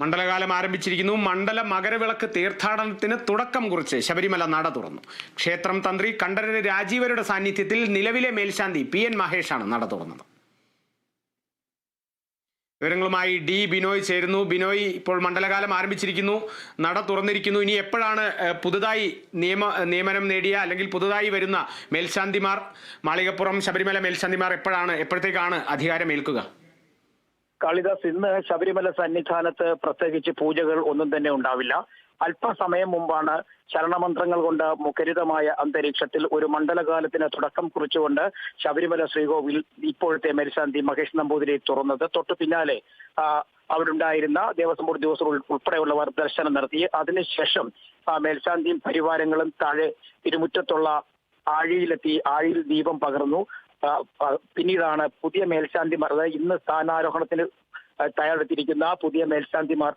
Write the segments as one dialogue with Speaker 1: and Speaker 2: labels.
Speaker 1: മണ്ഡലകാലം ആരംഭിച്ചിരിക്കുന്നു. മണ്ഡല മകരവിളക്ക് തീർത്ഥാടനത്തിന് തുടക്കം കുറിച്ച് ശബരിമല നട തുറന്നു. ക്ഷേത്രം തന്ത്രി കണ്ഠരര് രാജീവരുടെ സാന്നിധ്യത്തിൽ നിലവിലെ മേൽശാന്തി PN മഹേഷാണ് നട തുറന്നത്. വിവരങ്ങളുമായി ഡി ബിനോയ് ചേരുന്നു. ബിനോയ്, ഇപ്പോൾ മണ്ഡലകാലം ആരംഭിച്ചിരിക്കുന്നു, നട തുറന്നിരിക്കുന്നു. ഇനി എപ്പോഴാണ് പുതുതായി നിയമനം നേടിയ അല്ലെങ്കിൽ പുതുതായി വരുന്ന മേൽശാന്തിമാർ, മാളികപ്പുറം ശബരിമല മേൽശാന്തിമാർ എപ്പോഴത്തേക്കാണ് അധികാരമേൽക്കുക?
Speaker 2: കാളിദാസ്, ഇന്ന് ശബരിമല സന്നിധാനത്ത് പ്രത്യേകിച്ച് പൂജകൾ ഒന്നും തന്നെ ഉണ്ടാവില്ല. അല്പസമയം മുമ്പാണ് ശരണമന്ത്രങ്ങൾ കൊണ്ട് മുഖരിതമായ അന്തരീക്ഷത്തിൽ ഒരു മണ്ഡലകാലത്തിന് തുടക്കം കുറിച്ചുകൊണ്ട് ശബരിമല ശ്രീകോവിൽ ഇപ്പോഴത്തെ മേൽശാന്തി മഹേഷ് നമ്പൂതിരി തുറന്നത്. തൊട്ടു പിന്നാലെ അവിടെ ഉണ്ടായിരുന്ന ദേവസ്വം ബോർഡ് ഉദ്യോഗസ്ഥർ ഉൾപ്പെടെയുള്ളവർ ദർശനം നടത്തി. അതിനുശേഷം മേൽശാന്തിയും പരിവാരങ്ങളും താഴെ തിരുമുറ്റത്തുള്ള ആഴിയിലെത്തി ആഴിയിൽ ദീപം പകർന്നു. പിന്നീടാണ് പുതിയ മേൽശാന്തിമാർ, അതായത് ഇന്ന് സ്ഥാനാരോഹണത്തിന് തയ്യാറെടുത്തിരിക്കുന്ന പുതിയ മേൽശാന്തിമാർ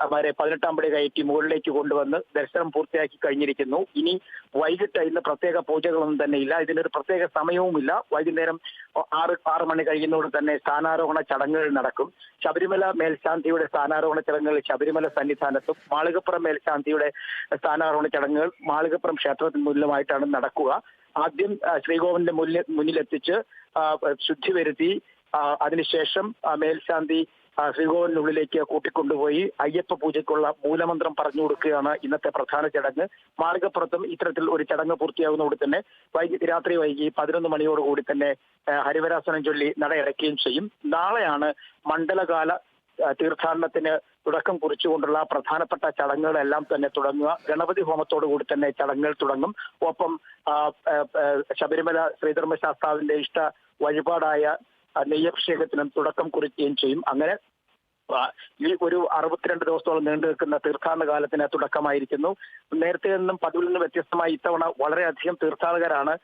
Speaker 2: അവരെ 18-ാം പടി കയറ്റി മുകളിലേക്ക് കൊണ്ടുവന്ന് ദർശനം പൂർത്തിയാക്കി കഴിഞ്ഞിരിക്കുന്നു. ഇനി വൈകിട്ട് ഇന്ന് പ്രത്യേക പൂജകളൊന്നും തന്നെ ഇല്ല. ഇതിനൊരു പ്രത്യേക സമയവുമില്ല. വൈകുന്നേരം 6 മണി കഴിയുന്നതോടെ തന്നെ സ്ഥാനാരോഹണ ചടങ്ങുകൾ നടക്കും. ശബരിമല മേൽശാന്തിയുടെ സ്ഥാനാരോഹണ ചടങ്ങുകൾ ശബരിമല സന്നിധാനത്തും, മാളികപ്പുറം മേൽശാന്തിയുടെ സ്ഥാനാരോഹണ ചടങ്ങുകൾ മാളികപ്പുറം ക്ഷേത്രത്തിന് മുന്നിലുമായിട്ടാണ് നടക്കുക. ആദ്യം ശ്രീകോവിലിന്റെ മുന്നിലെത്തിച്ച് ശുദ്ധി വരുത്തി അതിനുശേഷം മേൽശാന്തി ശ്രീകോവിലിനുള്ളിലേക്ക് കൂട്ടിക്കൊണ്ടുപോയി അയ്യപ്പ പൂജയ്ക്കുള്ള മൂലമന്ത്രം പറഞ്ഞു കൊടുക്കുകയാണ് ഇന്നത്തെ പ്രധാന ചടങ്ങ്. മാളികപ്പുറത്തും ഇത്തരത്തിൽ ഒരു ചടങ്ങ് പൂർത്തിയാകുന്നതോടെ തന്നെ രാത്രി വൈകി 11 മണിയോടുകൂടി തന്നെ ഹരിവരാസനം ചൊല്ലി നടയടയ്ക്കുകയും ചെയ്യും. നാളെയാണ് മണ്ഡലകാല തീർത്ഥാടനത്തിന് തുടക്കം കുറിച്ചുകൊണ്ടുള്ള പ്രധാനപ്പെട്ട ചടങ്ങുകളെല്ലാം തന്നെ തുടങ്ങുക. ഗണപതി ഹോമത്തോടുകൂടി തന്നെ ചടങ്ങുകൾ തുടങ്ങും. ഒപ്പം ശബരിമല ശ്രീധർമ്മശാസ്താവിന്റെ ഇഷ്ട വഴിപാടായ നെയ്യഭിഷേകത്തിനും തുടക്കം കുറിക്കുകയും ചെയ്യും. അങ്ങനെ ഈ ഒരു 62 ദിവസത്തോളം നീണ്ടു നിൽക്കുന്ന തീർത്ഥാടന കാലത്തിന് തുടക്കമായിരിക്കുന്നു. നേരത്തെ നിന്നും പതിവിൽ നിന്നും വ്യത്യസ്തമായി ഇത്തവണ വളരെയധികം തീർത്ഥാടകരാണ്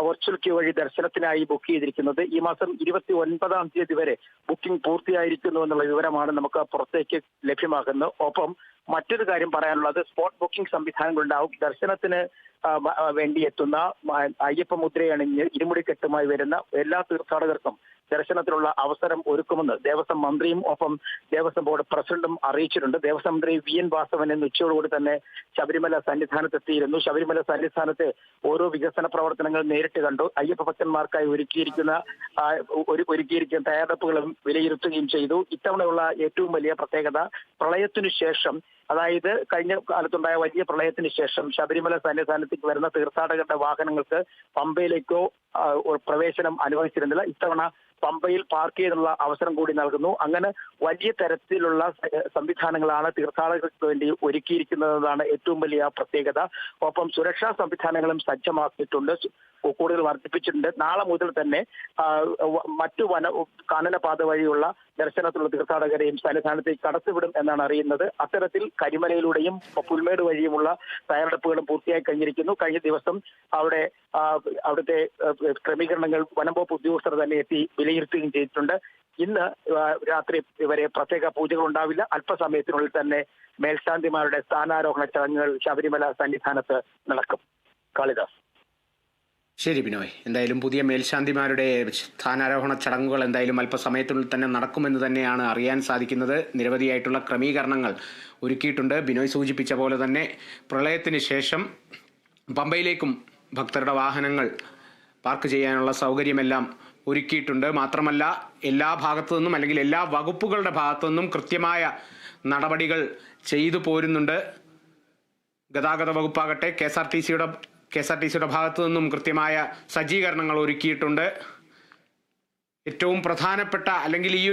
Speaker 2: വെർച്വൽ ക്യൂ വഴി ദർശനത്തിനായി ബുക്ക് ചെയ്തിരിക്കുന്നത്. ഈ മാസം 29-ാം തീയതി വരെ ബുക്കിംഗ് പൂർത്തിയായിരിക്കുന്നു എന്നുള്ള വിവരമാണ് നമുക്ക് പുറത്തേക്ക് ലഭ്യമാകുന്നത്. ഒപ്പം മറ്റൊരു കാര്യം പറയാനുള്ളത്, സ്പോട്ട് ബുക്കിംഗ് സംവിധാനങ്ങളുണ്ടാവും. ദർശനത്തിന് വേണ്ടി എത്തുന്ന അയ്യപ്പ മുദ്രയണിഞ്ഞ് ഇരുമുടിക്കെട്ടുമായി വരുന്ന എല്ലാ തീർത്ഥാടകർക്കും ദർശനത്തിനുള്ള അവസരം ഒരുക്കുമെന്ന് ദേവസ്വം മന്ത്രിയും ഒപ്പം ദേവസ്വം ബോർഡ് പ്രസിഡന്റും അറിയിച്ചിട്ടുണ്ട്. ദേവസ്വം മന്ത്രി VN വാസവൻ ഇന്ന് ഉച്ചയോടുകൂടി തന്നെ ശബരിമല സന്നിധാനത്തെത്തിയിരുന്നു. ശബരിമല സന്നിധാനത്തെ ഓരോ വികസന പ്രവർത്തനങ്ങൾ നേരിട്ട് കണ്ടു. അയ്യപ്പ ഭക്തന്മാർക്കായി ഒരുക്കിയിരിക്കുന്ന തയ്യാറെടുപ്പുകളും വിലയിരുത്തുകയും ചെയ്തു. ഇത്തവണയുള്ള ഏറ്റവും വലിയ പ്രത്യേകത, പ്രളയത്തിനു ശേഷം, അതായത് കഴിഞ്ഞ കാലത്തുണ്ടായ വലിയ പ്രളയത്തിന് ശേഷം ശബരിമല സന്നിധാനത്തേക്ക് വരുന്ന തീർത്ഥാടകരുടെ വാഹനങ്ങൾക്ക് പമ്പയിലേക്കോ പ്രവേശനം അനുവദിച്ചിരുന്നില്ല. ഇത്തവണ പമ്പയിൽ പാർക്ക് ചെയ്യാനുള്ള അവസരം കൂടി നൽകുന്നു. അങ്ങനെ വലിയ തരത്തിലുള്ള സംവിധാനങ്ങളാണ് തീർത്ഥാടകർക്ക് വേണ്ടി ഒരുക്കിയിരിക്കുന്നതാണ് ഏറ്റവും വലിയ പ്രത്യേകത. ഒപ്പം സുരക്ഷാ സംവിധാനങ്ങളും സജ്ജമാക്കിയിട്ടുണ്ട്, കൂടുതൽ വർദ്ധിപ്പിച്ചിട്ടുണ്ട്. നാളെ മുതൽ തന്നെ മറ്റു കാനനപാത വഴിയുള്ള ദർശനത്തിലുള്ള തീർത്ഥാടകരെയും സന്നിധാനത്തേക്ക് കടത്തിവിടും എന്നാണ് അറിയുന്നത്. അത്തരത്തിൽ കരിമലയിലൂടെയും പുൽമേട് വഴിയുമുള്ള തയ്യാറെടുപ്പുകളും പൂർത്തിയായി കഴിഞ്ഞിരിക്കുന്നു. കഴിഞ്ഞ ദിവസം അവിടുത്തെ ക്രമീകരണങ്ങൾ വനംവകുപ്പ് ഉദ്യോഗസ്ഥർ തന്നെ എത്തി വിലയിരുത്തുകയും ചെയ്തിട്ടുണ്ട്. ഇന്ന് രാത്രി വരെ പ്രത്യേക പൂജകൾ ഉണ്ടാവില്ല. അല്പസമയത്തിനുള്ളിൽ തന്നെ മേൽശാന്തിമാരുടെ സ്ഥാനാരോഹണ ചടങ്ങുകൾ ശബരിമല സന്നിധാനത്ത് നടക്കും. കാളിദാസ്.
Speaker 1: ശരി ബിനോയ്, എന്തായാലും പുതിയ മേൽശാന്തിമാരുടെ സ്ഥാനാരോഹണ ചടങ്ങുകൾ എന്തായാലും അല്പസമയത്തിനുള്ളിൽ തന്നെ നടക്കുമെന്ന് തന്നെയാണ് അറിയാൻ സാധിക്കുന്നത്. നിരവധിയായിട്ടുള്ള ക്രമീകരണങ്ങൾ ഒരുക്കിയിട്ടുണ്ട്. ബിനോയ് സൂചിപ്പിച്ച പോലെ തന്നെ പ്രളയത്തിന് ശേഷം പമ്പയിലേക്കും ഭക്തരുടെ വാഹനങ്ങൾ പാർക്ക് ചെയ്യാനുള്ള സൗകര്യമെല്ലാം ഒരുക്കിയിട്ടുണ്ട്. മാത്രമല്ല എല്ലാ ഭാഗത്തു നിന്നും അല്ലെങ്കിൽ എല്ലാ വകുപ്പുകളുടെ ഭാഗത്തു നിന്നും കൃത്യമായ നടപടികൾ ചെയ്തു പോരുന്നുണ്ട്. ഗതാഗത വകുപ്പാകട്ടെ KSRTC-യുടെ ഭാഗത്തു നിന്നും കൃത്യമായ സജ്ജീകരണങ്ങൾ ഒരുക്കിയിട്ടുണ്ട്. ഏറ്റവും പ്രധാനപ്പെട്ട അല്ലെങ്കിൽ ഈ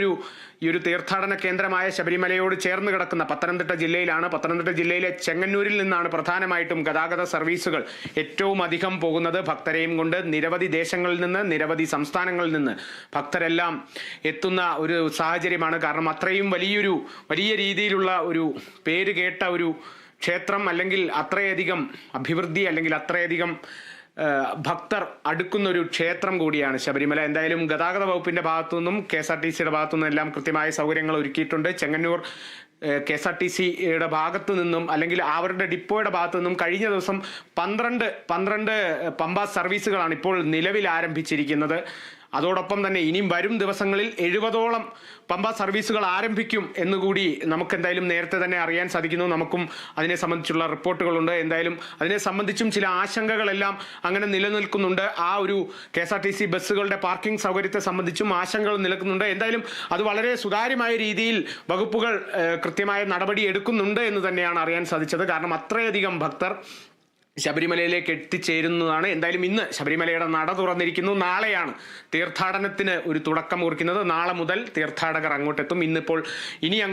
Speaker 1: ഒരു തീർത്ഥാടന കേന്ദ്രമായ ശബരിമലയോട് ചേർന്ന് കിടക്കുന്ന പത്തനംതിട്ട ജില്ലയിലാണ്. പത്തനംതിട്ട ജില്ലയിലെ ചെങ്ങന്നൂരിൽ നിന്നാണ് പ്രധാനമായിട്ടും ഗതാഗത സർവീസുകൾ ഏറ്റവും അധികം പോകുന്നത്. ഭക്തരെയും കൊണ്ട് നിരവധി ദേശങ്ങളിൽ നിന്ന്, നിരവധി സംസ്ഥാനങ്ങളിൽ നിന്ന് ഭക്തരെല്ലാം എത്തുന്ന ഒരു സാഹചര്യമാണ്. കാരണം അത്രയും വലിയ രീതിയിലുള്ള ഒരു പേര് കേട്ട ഒരു ക്ഷേത്രം, അല്ലെങ്കിൽ അത്രയധികം അഭിവൃദ്ധി, അല്ലെങ്കിൽ അത്രയധികം ഭക്തർ അടുക്കുന്ന ഒരു ക്ഷേത്രം കൂടിയാണ് ശബരിമല. എന്തായാലും ഗതാഗത വകുപ്പിന്റെ ഭാഗത്തു നിന്നും KSRTC-യുടെ ഭാഗത്തു നിന്നും എല്ലാം കൃത്യമായ സൗകര്യങ്ങൾ ഒരുക്കിയിട്ടുണ്ട്. ചെങ്ങന്നൂർ KSRTC-യുടെ ഭാഗത്തു നിന്നും അല്ലെങ്കിൽ അവരുടെ ഡിപ്പോയുടെ ഭാഗത്തു നിന്നും കഴിഞ്ഞ ദിവസം 12 പമ്പ സർവീസുകളാണ് ഇപ്പോൾ നിലവിൽ ആരംഭിച്ചിരിക്കുന്നത്. അതോടൊപ്പം തന്നെ ഇനിയും വരും ദിവസങ്ങളിൽ 70ഓളം പമ്പ സർവീസുകൾ ആരംഭിക്കും എന്നുകൂടി നമുക്ക് എന്തായാലും നേരത്തെ തന്നെ അറിയാൻ സാധിക്കുന്നു. നമുക്കും അതിനെ സംബന്ധിച്ചുള്ള റിപ്പോർട്ടുകളുണ്ട്. എന്തായാലും അതിനെ സംബന്ധിച്ചും ചില ആശങ്കകളെല്ലാം അങ്ങനെ നിലനിൽക്കുന്നുണ്ട്. ആ ഒരു KSRTC ബസ്സുകളുടെ പാർക്കിംഗ് സൗകര്യത്തെ സംബന്ധിച്ചും ആശങ്കകൾ നിലനിൽക്കുന്നുണ്ട്. എന്തായാലും അത് വളരെ സുതാര്യമായ രീതിയിൽ വകുപ്പുകൾ കൃത്യമായ നടപടി എടുക്കുന്നുണ്ട് എന്ന് തന്നെയാണ് അറിയാൻ സാധിച്ചത്. കാരണം അത്രയധികം ഭക്തർ ശബരിമലയിലേക്ക് എത്തിച്ചേരുന്നതാണ്. എന്തായാലും ഇന്ന് ശബരിമലയുടെ നട തുറന്നിരിക്കുന്നു. നാളെയാണ് തീർത്ഥാടനത്തിന് ഒരു തുടക്കം കുറിക്കുന്നത്. നാളെ മുതൽ തീർത്ഥാടകർ അങ്ങോട്ടെത്തും. ഇന്നിപ്പോൾ ഇനി